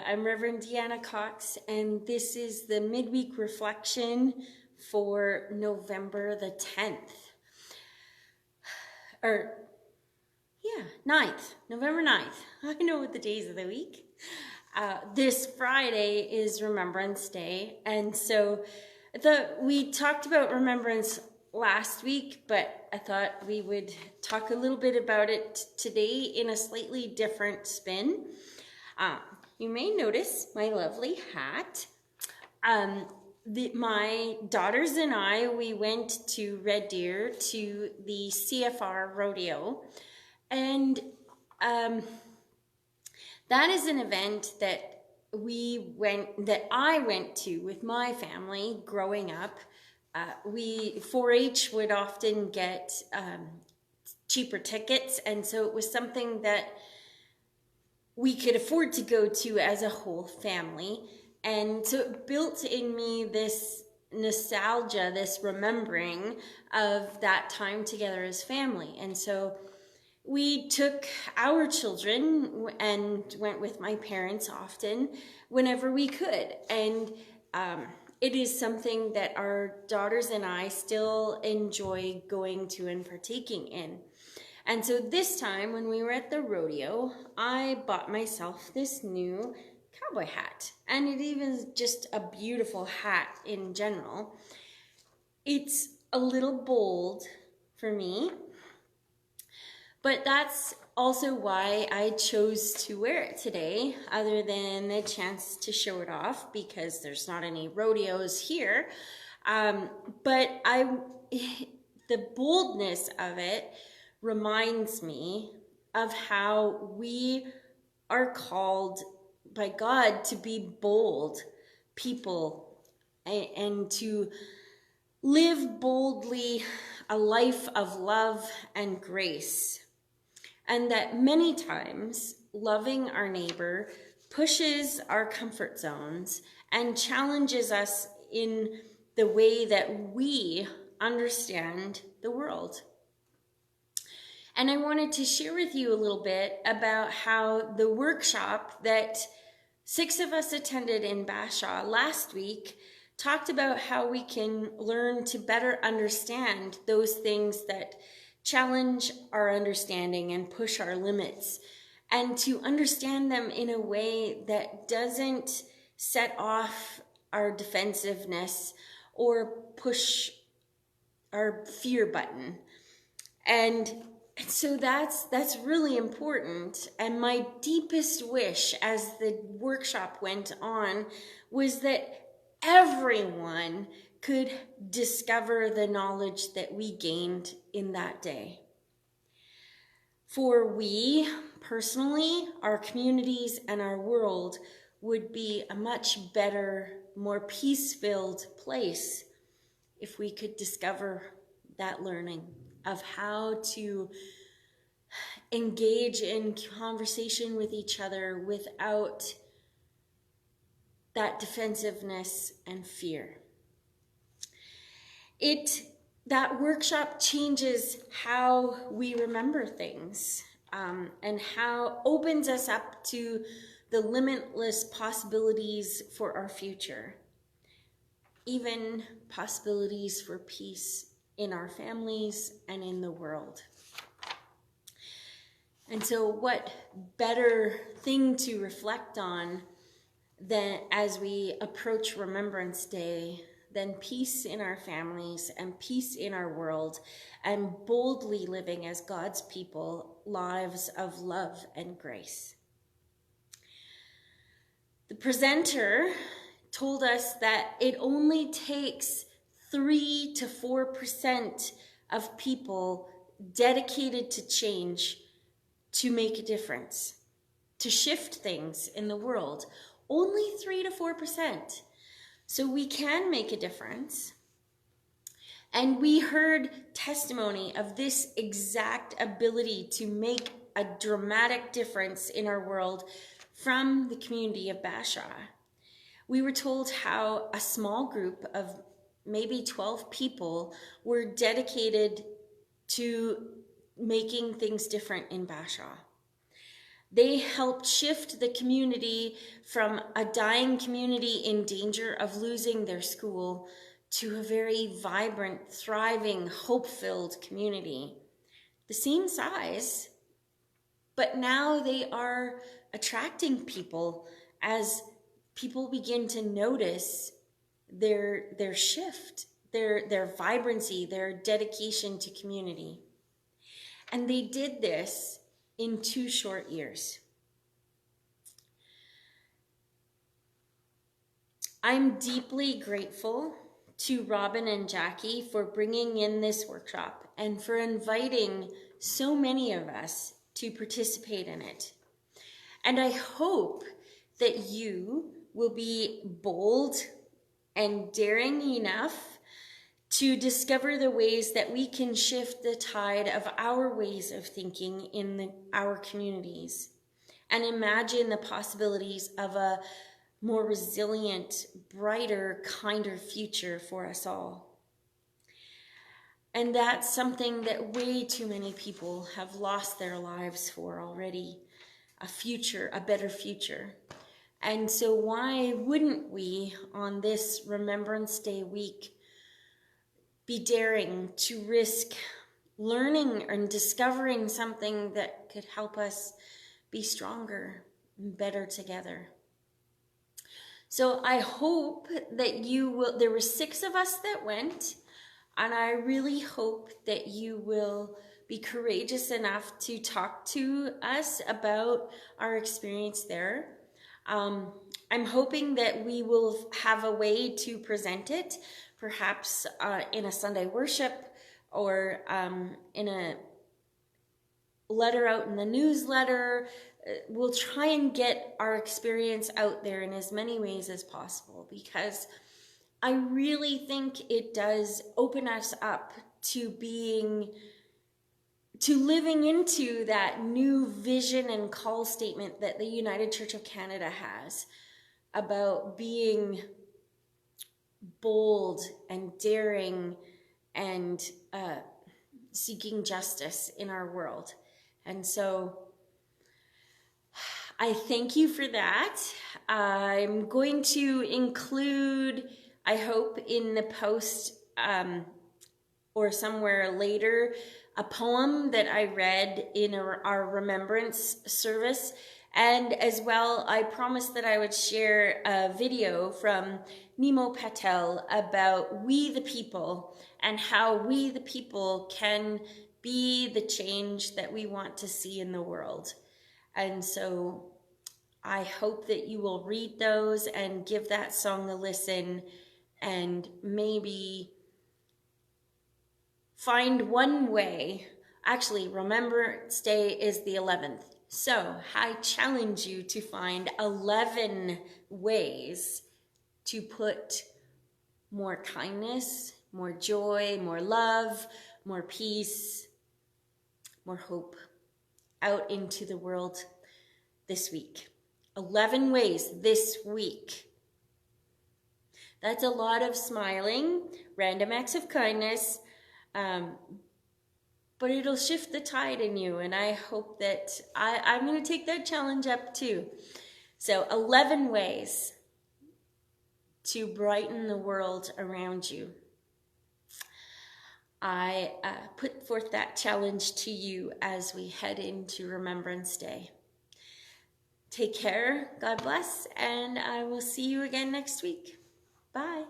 I'm Reverend Deanna Cox, and this is the midweek reflection for November the 10th. November 9th. I know what the days of the week. This Friday is Remembrance Day, and so we talked about remembrance last week, but I thought we would talk a little bit about it today in a slightly different spin. You may notice my lovely hat. My daughters and I, we went to Red Deer to the CFR rodeo, and that is an event that I went to with my family growing up. 4-H would often get cheaper tickets, and so it was something that we could afford to go to as a whole family. And so it built in me this nostalgia, this remembering of that time together as family. And so we took our children and went with my parents often whenever we could. And it is something that our daughters and I still enjoy going to and partaking in. And so this time when we were at the rodeo, I bought myself this new cowboy hat. And it even just a beautiful hat in general. It's a little bold for me, but that's also why I chose to wear it today, other than the chance to show it off because there's not any rodeos here. But the boldness of it reminds me of how we are called by God to be bold people and to live boldly a life of love and grace. And that many times loving our neighbor pushes our comfort zones and challenges us in the way that we understand the world. And I wanted to share with you a little bit about how the workshop that 6 of us attended in Bashaw last week talked about how we can learn to better understand those things that challenge our understanding and push our limits, and to understand them in a way that doesn't set off our defensiveness or push our fear button. And so that's really important. And my deepest wish as the workshop went on was that everyone could discover the knowledge that we gained in that day. For we, personally, our communities, and our world would be a much better, more peace-filled place if we could discover that learning of how to engage in conversation with each other without that defensiveness and fear. That workshop changes how we remember things, and how opens us up to the limitless possibilities for our future, even possibilities for peace in our families and in the world. And so what better thing to reflect on than as we approach Remembrance Day than peace in our families and peace in our world, and boldly living as God's people lives of love and grace. The presenter told us that it only takes 3 to 4% of people dedicated to change to make a difference, to shift things in the world. Only 3 to 4%. So we can make a difference. And we heard testimony of this exact ability to make a dramatic difference in our world from the community of Bashaw. We were told how a small group of maybe 12 people were dedicated to making things different in Bashaw. They helped shift the community from a dying community in danger of losing their school to a very vibrant, thriving, hope-filled community. The same size, but now they are attracting people as people begin to notice their shift, their vibrancy, their dedication to community. And they did this in 2 short years. I'm deeply grateful to Robin and Jackie for bringing in this workshop and for inviting so many of us to participate in it. And I hope that you will be bold and daring enough to discover the ways that we can shift the tide of our ways of thinking in our communities and imagine the possibilities of a more resilient, brighter, kinder future for us all. And that's something that way too many people have lost their lives for already. A future, a better future. And so why wouldn't we, on this Remembrance Day week, be daring to risk learning and discovering something that could help us be stronger and better together? So I hope that you will, there were 6 of us that went, and I really hope that you will be courageous enough to talk to us about our experience there. I'm hoping that we will have a way to present it, perhaps in a Sunday worship or in a letter out in the newsletter. We'll try and get our experience out there in as many ways as possible, because I really think it does open us up to living into that new vision and call statement that the United Church of Canada has about being bold and daring and seeking justice in our world. And so I thank you for that. I'm going to include, I hope, in the post or somewhere later, a poem that I read in our remembrance service. And as well, I promised that I would share a video from Nemo Patel about we the people and how we the people can be the change that we want to see in the world. And so I hope that you will read those and give that song a listen and maybe find one way. Actually, Remembrance Day is the 11th. So I challenge you to find 11 ways to put more kindness, more joy, more love, more peace, more hope out into the world this week. 11 ways this week. That's a lot of smiling, random acts of kindness, but it'll shift the tide in you, and I hope that I'm going to take that challenge up too. So 11 ways to brighten the world around you. I put forth that challenge to you as we head into Remembrance Day. Take care, God bless, and I will see you again next week. Bye.